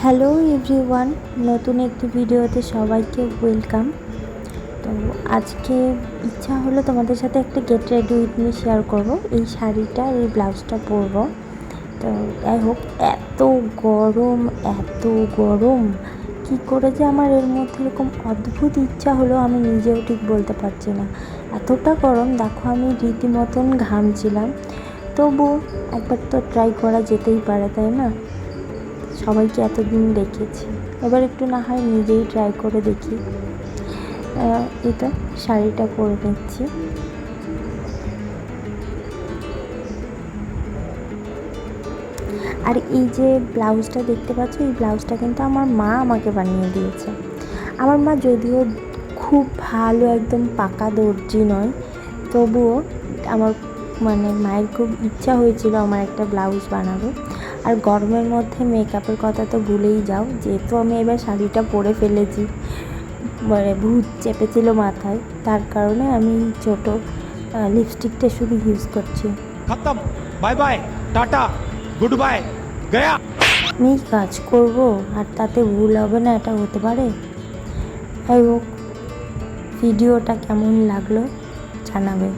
Hello everyone, নতুন একটি ভিডিওতে সবাইকে ওয়েলকাম। তো আজকে ইচ্ছা হলো তোমাদের সাথে একটা get ready with me share করবো। এই শাড়িটা আর এই ব্লাউজটা পরবো। তো যাই হোক, এত গরম কী করে যে আমার এর মধ্যে এরকম অদ্ভুত ইচ্ছা হলো আমি নিজেও ঠিক বলতে পারছি না। এতটা গরম, দেখো আমি রীতিমতন ঘামছিলাম। তবু একবার তো ট্রাই করা যেতেই পারে, তাই না? সবাইকে এতদিন দেখেছি, এবার একটু না হয় নিজেই ট্রাই করে দেখি। এই তো শাড়িটা পরে নিচ্ছি। আর এই যে ব্লাউজটা দেখতে পাচ্ছ, এই ব্লাউজটা কিন্তু আমার মা আমাকে বানিয়ে দিয়েছে। আমার মা যদিও খুব ভালো একদম পাকা দর্জি নয়, তবুও আমার মায়ের খুব ইচ্ছা হয়েছিল আমার একটা ব্লাউজ বানাবে। আর গরমের মধ্যে মেকআপের কথা তো ভুলেই যাও, যেহেতু আমি এবার শাড়িটা পরে ফেলেছি, ভূত চেপেছিল মাথায়, তার কারণে আমি ছোট লিপস্টিকটা শুধু ইউজ করছি। খতম, bye bye, tata, good bye, Gaya. আমি কাজ করব আর তাতে ভুল হবে না, এটা হতে পারে? যাই হোক, ভিডিওটা কেমন লাগলো জানাবে।